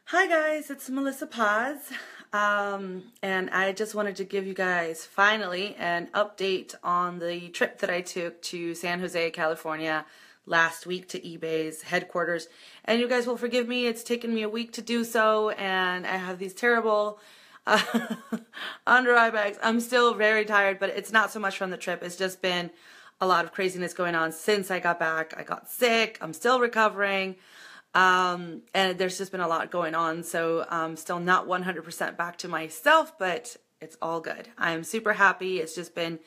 Hi guys, it's Melissa Paz, and I just wanted to give you guys finally an update on the trip that I took to San Jose, California last week to eBay's headquarters. And you guys will forgive me, it's taken me a week to do so, and I have these terrible uh, under eye bags. I'm still very tired, but it's not so much from the trip. It's just been a lot of craziness going on since I got back. I got sick, I'm still recovering. And there's just been a lot going on, so I'm still not 100% back to myself, but it's all good. I'm super happy. It's just been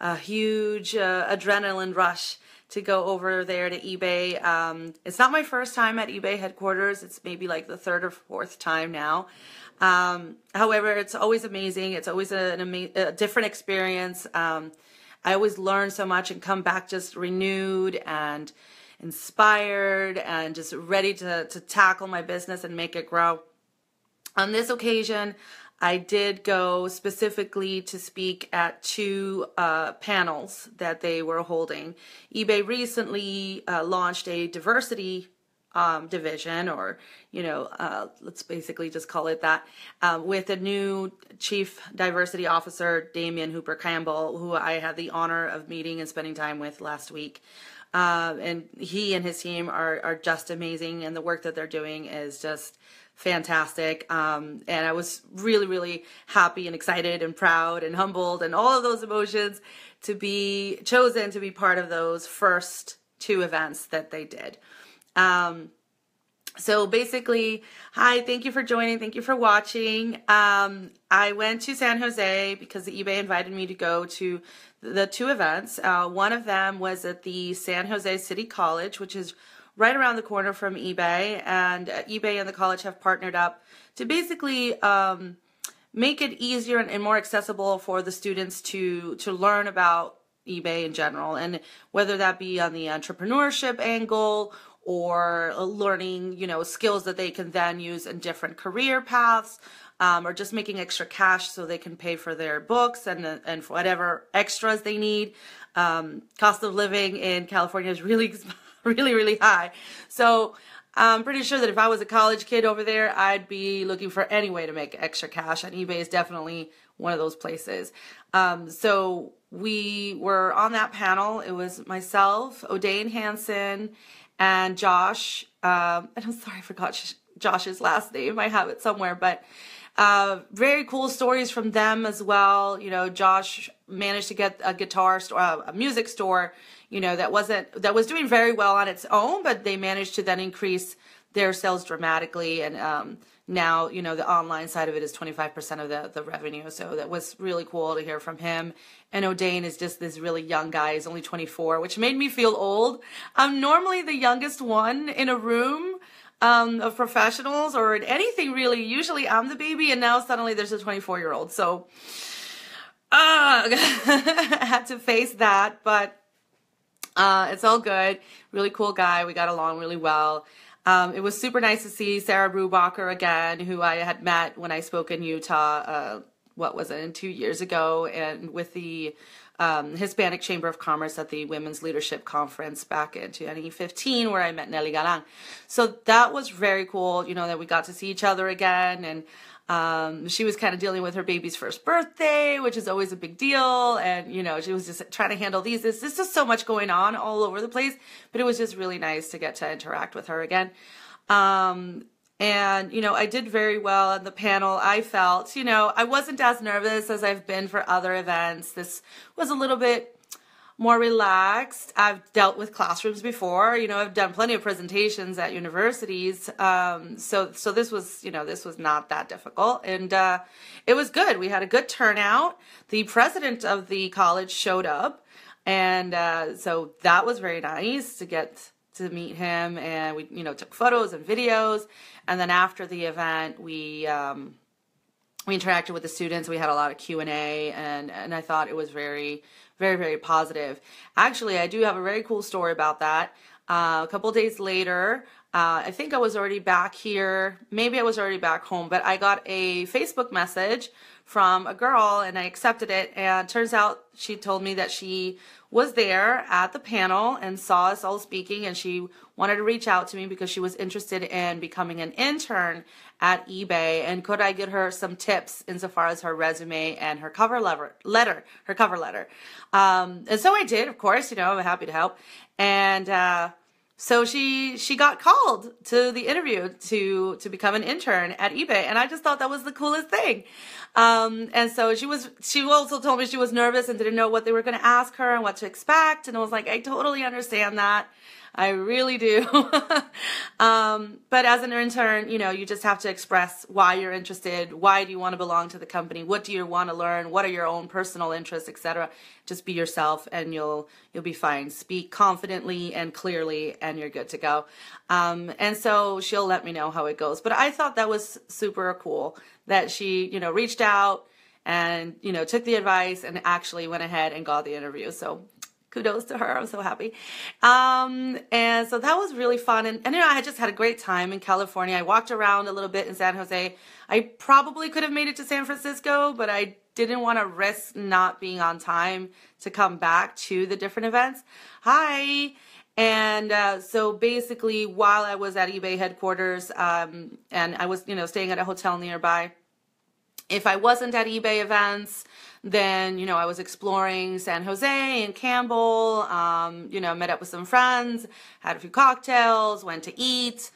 a huge adrenaline rush to go over there to eBay. It's not my first time at eBay headquarters. It's maybe like the third or fourth time now. However, it's always amazing. It's always a different experience. I always learn so much and come back just renewed and inspired and just ready to tackle my business and make it grow. On this occasion, I did go specifically to speak at two panels that they were holding. eBay recently launched a diversity division, or let's basically just call it that, with a new chief diversity officer, Damian Hooper Campbell, who I had the honor of meeting and spending time with last week. And he and his team are just amazing, and the work that they're doing is just fantastic. And I was really, really happy and excited and proud and humbled and all of those emotions to be chosen to be part of those first two events that they did. So basically, hi, thank you for joining. Thank you for watching. I went to San Jose because the eBay invited me to go to the two events. One of them was at the San Jose City College, which is right around the corner from eBay. And eBay and the college have partnered up to basically make it easier and more accessible for the students to learn about eBay in general. And whether that be on the entrepreneurship angle or learning, skills that they can then use in different career paths, or just making extra cash so they can pay for their books and for whatever extras they need. Cost of living in California is really, really, really high. So I'm pretty sure that if I was a college kid over there, I'd be looking for any way to make extra cash, and eBay is definitely one of those places. So we were on that panel. It was myself, O'Dane Hansen, and Josh, and I'm sorry I forgot Josh's last name. I have it somewhere, but very cool stories from them as well. Josh managed to get a guitar store, a music store, that was doing very well on its own, but they managed to then increase their sales dramatically. And now, the online side of it is 25% of the revenue. So that was really cool to hear from him. And O'Dane is just this really young guy. He's only 24, which made me feel old. I'm normally the youngest one in a room of professionals or in anything really. Usually I'm the baby, and now suddenly there's a 24-year-old. So I had to face that, but it's all good. Really cool guy. We got along really well. It was super nice to see Sarah Brubacher again, who I had met when I spoke in Utah, 2 years ago, and with the Hispanic Chamber of Commerce at the Women's Leadership Conference back in 2015, where I met Nelly Galan. So that was very cool, that we got to see each other again. And she was kind of dealing with her baby's first birthday, which is always a big deal. And, she was just trying to handle these. There's just so much going on all over the place. But it was just really nice to get to interact with her again. And, I did very well on the panel. I felt, I wasn't as nervous as I've been for other events. This was a little bit more relaxed. I've dealt with classrooms before. I've done plenty of presentations at universities. So this was not that difficult. And it was good. We had a good turnout. The president of the college showed up. And so that was very nice to get to meet him. And we, took photos and videos. And then after the event, we interacted with the students. We had a lot of Q&A, and I thought it was very, very, very positive. Actually, I do have a very cool story about that. A couple days later, I think I was already back here. Maybe I was already back home, but I got a Facebook message from a girl and I accepted it. And it turns out she told me that she was there at the panel and saw us all speaking, and she wanted to reach out to me because she was interested in becoming an intern at eBay, and could I get her some tips insofar as her resume and her cover letter. And so I did, of course, I'm happy to help. And so she got called to the interview to become an intern at eBay, and I just thought that was the coolest thing. And so she also told me she was nervous and didn't know what they were going to ask her and what to expect, and I was like, I totally understand that. I really do. But as an intern, you just have to express why you're interested. Why do you want to belong to the company? What do you want to learn? What are your own personal interests, etc. Just be yourself and you'll be fine. Speak confidently and clearly and you're good to go. And so she'll let me know how it goes. But I thought that was super cool that she, reached out and, took the advice and actually went ahead and got the interview. So kudos to her. I'm so happy. And so that was really fun. And I just had a great time in California. I walked around a little bit in San Jose. I probably could have made it to San Francisco, but I didn't want to risk not being on time to come back to the different events. Hi. And so basically while I was at eBay headquarters, and I was, staying at a hotel nearby, if I wasn't at eBay events, then, I was exploring San Jose and Campbell, met up with some friends, had a few cocktails, went to eat,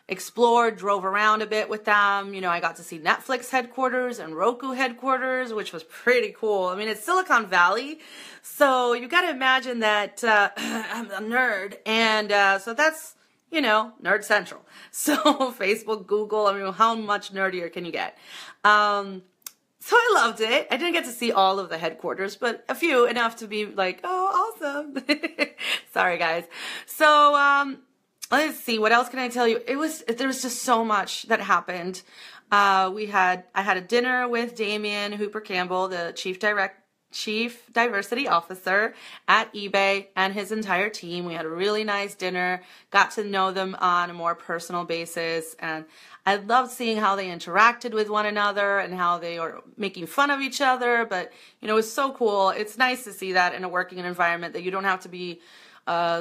explored, drove around a bit with them. I got to see Netflix headquarters and Roku headquarters, which was pretty cool. I mean, it's Silicon Valley, so you got to imagine that I'm a nerd, and so that's, nerd central. So Facebook, Google, I mean, how much nerdier can you get? So I loved it. I didn't get to see all of the headquarters, but a few, enough to be like, oh, awesome. Sorry, guys. So let's see, what else can I tell you? There was just so much that happened. I had a dinner with Damian Hooper Campbell, the Chief Diversity Officer at eBay, and his entire team. We had a really nice dinner, got to know them on a more personal basis, and I loved seeing how they interacted with one another and how they were making fun of each other, but it was so cool. It's nice to see that in a working environment, that you don't have to be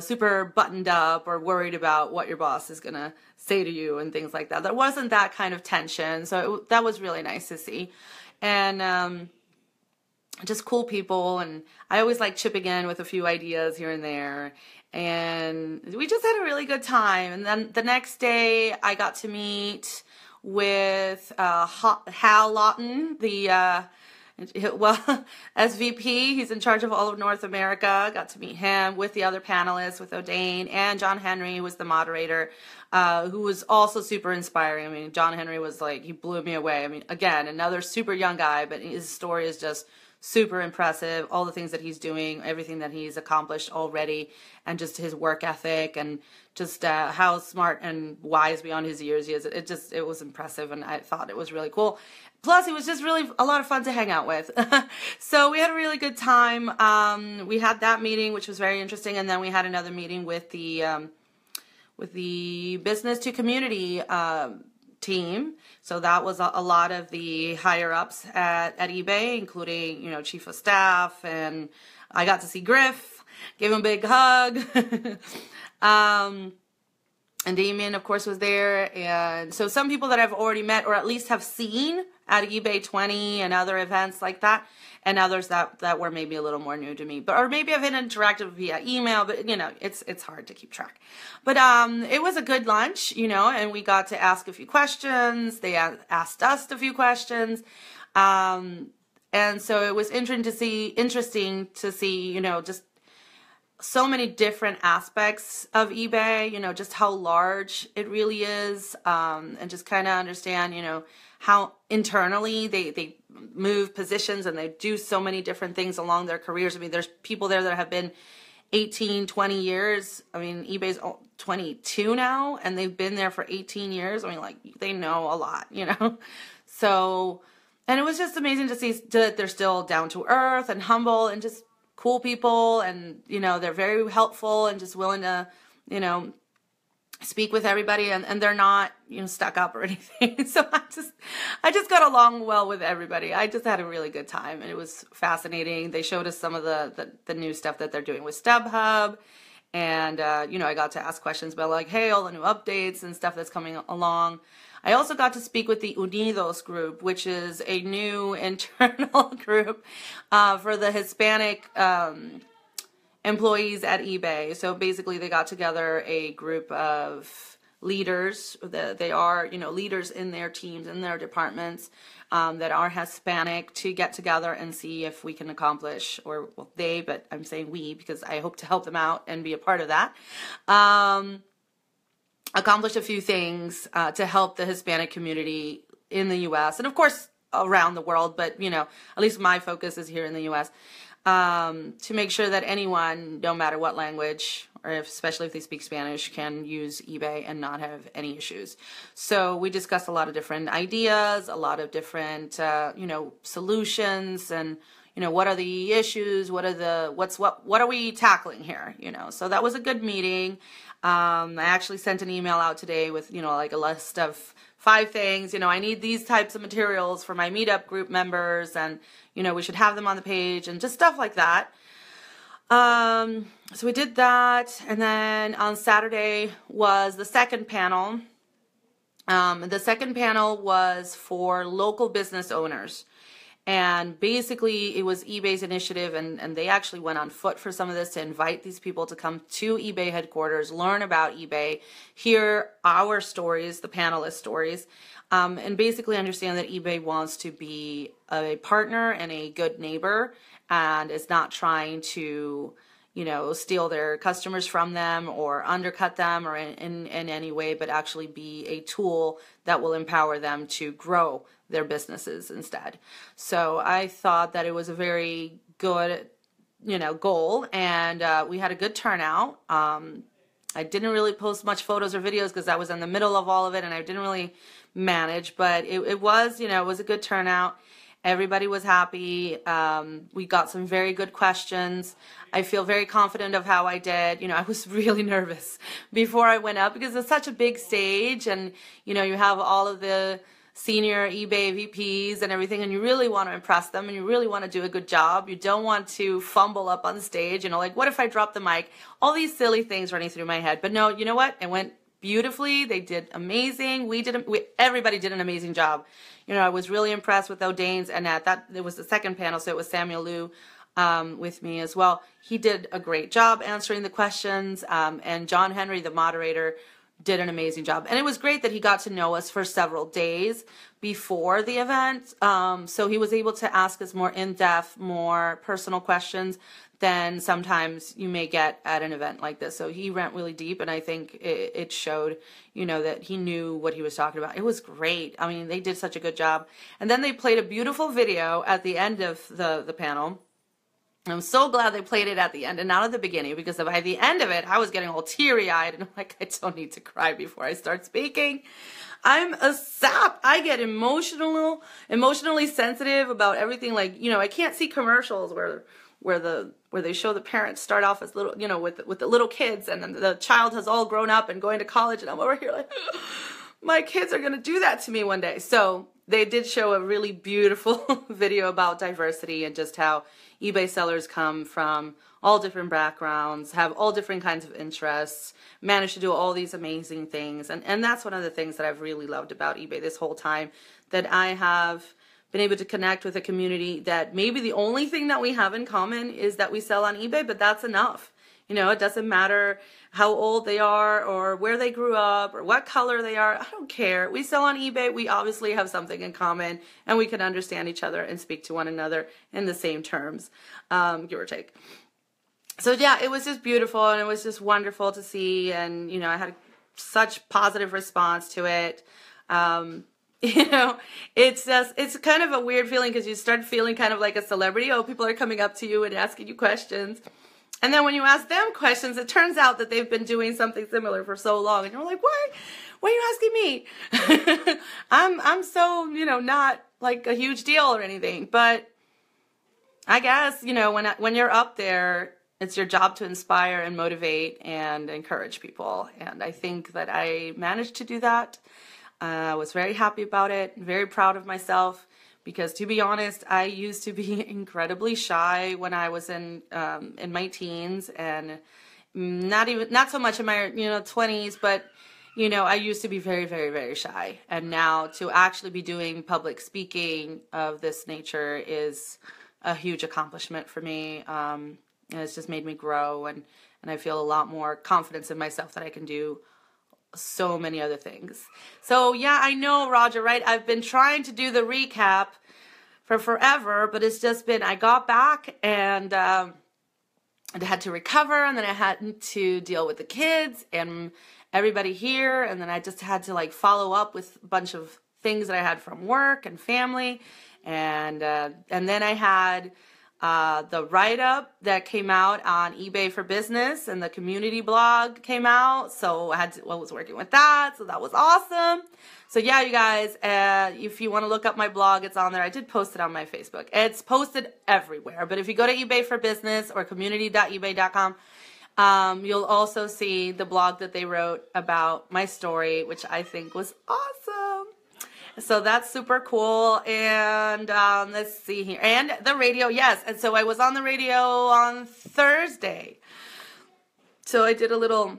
super buttoned up or worried about what your boss is going to say to you and things like that. There wasn't that kind of tension, so that was really nice to see. And just cool people, and I always like chipping in with a few ideas here and there, and we just had a really good time. And then the next day I got to meet with Hal Lawton, the SVP. He's in charge of all of North America. Got to meet him with the other panelists, with O'Dane, and John Henry, who was the moderator, who was also super inspiring. I mean, John Henry was like, he blew me away. I mean, again, another super young guy, but his story is just super impressive. All the things that he's doing, everything that he's accomplished already, and just his work ethic, and just how smart and wise beyond his years he is. It was impressive, and I thought it was really cool. Plus, it was just really a lot of fun to hang out with. So we had a really good time. We had that meeting, which was very interesting, and then we had another meeting with the business to community team. So that was a lot of the higher ups at eBay, including, chief of staff, and I got to see Griff, gave him a big hug. And Damien, of course, was there. And so some people that I've already met, or at least have seen at eBay 20 and other events like that, and others that were maybe a little more new to me, or maybe I've interacted via email, but it's hard to keep track. But it was a good lunch, and we got to ask a few questions. They asked us a few questions, and so it was interesting to see, just so many different aspects of eBay, just how large it really is, and just kind of understand, how internally they move positions and they do so many different things along their careers. I mean, there's people there that have been 18, 20 years. I mean, eBay's 22 now, and they've been there for 18 years. I mean, like, they know a lot, So, and it was just amazing to see that they're still down to earth and humble and just cool people, and they're very helpful and just willing to speak with everybody, and they're not, stuck up or anything. So I just got along well with everybody. I just had a really good time, and it was fascinating. They showed us some of the new stuff that they're doing with StubHub. And, I got to ask questions about like, hey, all the new updates and stuff that's coming along. I also got to speak with the Unidos group, which is a new internal group for the Hispanic employees at eBay. So basically they got together a group of leaders. They are, leaders in their teams, in their departments that are Hispanic, to get together and see if we can accomplish, or well, but I'm saying we because I hope to help them out and be a part of that. Accomplish a few things to help the Hispanic community in the U.S. and of course around the world, but at least my focus is here in the U.S. To make sure that anyone, no matter what language, or especially if they speak Spanish, can use eBay and not have any issues. So we discussed a lot of different ideas, a lot of different, solutions, and what are the issues, what are we tackling here, So that was a good meeting. I actually sent an email out today with, like a list of 5 things. I need these types of materials for my meetup group members, and, we should have them on the page and just stuff like that. So we did that. And then on Saturday was the second panel. The second panel was for local business owners. And basically it was eBay's initiative, and they actually went on foot for some of this to invite these people to come to eBay headquarters, learn about eBay, hear our stories, the panelist stories, and basically understand that eBay wants to be a partner and a good neighbor, and is not trying to, steal their customers from them or undercut them or in any way, but actually be a tool that will empower them to grow their businesses instead. So I thought that it was a very good, goal, and we had a good turnout. I didn't really post much photos or videos because I was in the middle of all of it, and I didn't really manage, but it was, it was a good turnout. Everybody was happy. We got some very good questions. I feel very confident of how I did. I was really nervous before I went up because it's such a big stage, and, you have all of the senior eBay VPs and everything, and you really want to impress them, and you really want to do a good job. You don't want to fumble up on stage, like, what if I drop the mic? All these silly things running through my head. But no, you know what? It went beautifully. They did amazing. Everybody did an amazing job. I was really impressed with O'Dane's, and it was the second panel, so it was Samuel Liu with me as well. He did a great job answering the questions, and John Henry, the moderator, did an amazing job. And it was great that he got to know us for several days before the event, so he was able to ask us more in-depth, more personal questions than sometimes you may get at an event like this. So he went really deep, and I think it showed, that he knew what he was talking about. It was great. I mean, they did such a good job. And then they played a beautiful video at the end of the panel. I'm so glad they played it at the end and not at the beginning, because by the end of it, I was getting all teary-eyed, and I'm like, I don't need to cry before I start speaking. I'm a sap. I get emotionally sensitive about everything. Like, I can't see commercials where they show the parents start off as little, with the little kids, and then the child has all grown up and going to college, and I'm over here like, my kids are going to do that to me one day. So they did show a really beautiful video about diversity and just how eBay sellers come from all different backgrounds, have all different kinds of interests, manage to do all these amazing things. And that's one of the things that I've really loved about eBay this whole time, that I have been able to connect with a community that maybe the only thing that we have in common is that we sell on eBay, but that's enough. It doesn't matter how old they are or where they grew up or what color they are. I don't care. We sell on eBay. We obviously have something in common, and we can understand each other and speak to one another in the same terms, give or take. So yeah, it was just beautiful, and it was just wonderful to see, and I had such positive response to it. It's kind of a weird feeling, because you start feeling kind of like a celebrity. Oh, people are coming up to you and asking you questions. And then when you ask them questions, it turns out that they've been doing something similar for so long. And you're like, why are you asking me? I'm so, not like a huge deal or anything. But I guess, when you're up there it's your job to inspire and motivate and encourage people. And I think that I managed to do that. I was very happy about it, very proud of myself, because to be honest, I used to be incredibly shy when I was in my teens, and not so much in my 20s, but I used to be very, very, very shy. And now to actually be doing public speaking of this nature is a huge accomplishment for me. And it's just made me grow, and I feel a lot more confidence in myself that I can do so many other things. So yeah, I know, Roger, right? I've been trying to do the recap for forever, but it's just been, I got back and I had to recover, and then I had to deal with the kids and everybody here, and then I just had to like follow up with a bunch of things that I had from work and family, and then I had the write-up that came out on eBay for Business, and the community blog came out, so I was working with that, so that was awesome. So yeah, you guys, if you want to look up my blog, it's on there. I did post it on my Facebook. It's posted everywhere, but if you go to eBay for Business or community.ebay.com, you'll also see the blog that they wrote about my story, which I think was awesome. So that's super cool. And let's see here. And the radio, yes. And so I was on the radio on Thursday. So I did a little,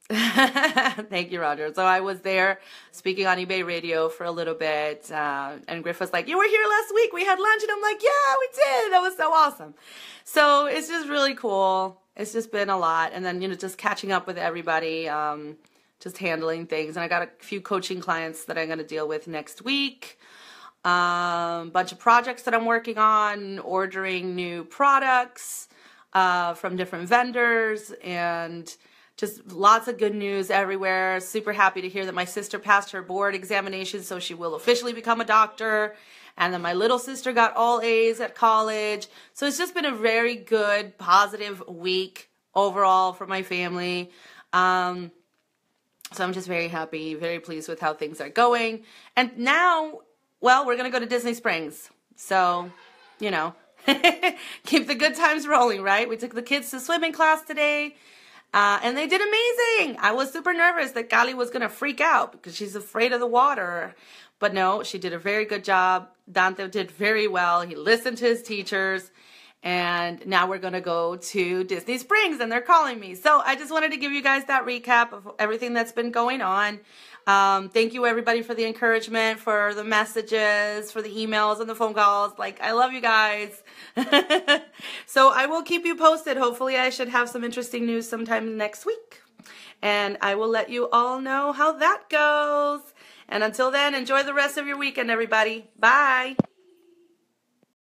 thank you, Roger. So I was there speaking on eBay radio for a little bit. And Griff was like, you were here last week. We had lunch. And I'm like, yeah, we did. That was so awesome. So it's just really cool. It's just been a lot. And then, just catching up with everybody. Just handling things. And I got a few coaching clients that I'm going to deal with next week. Bunch of projects that I'm working on, ordering new products from different vendors, and just lots of good news everywhere. Super happy to hear that my sister passed her board examination, so she will officially become a doctor. And then my little sister got all A's at college. So it's just been a very good, positive week overall for my family. So I'm just very happy, very pleased with how things are going. And now, well, we're going to go to Disney Springs. So, keep the good times rolling, right? We took the kids to swimming class today, and they did amazing. I was super nervous that Gali was going to freak out because she's afraid of the water. But no, she did a very good job. Dante did very well. He listened to his teachers. And now we're going to go to Disney Springs, and they're calling me. So I just wanted to give you guys that recap of everything that's been going on. Thank you, everybody, for the encouragement, for the messages, for the emails and the phone calls. Like, I love you guys. So I will keep you posted. Hopefully I should have some interesting news sometime next week. And I will let you all know how that goes. And until then, enjoy the rest of your weekend, everybody. Bye.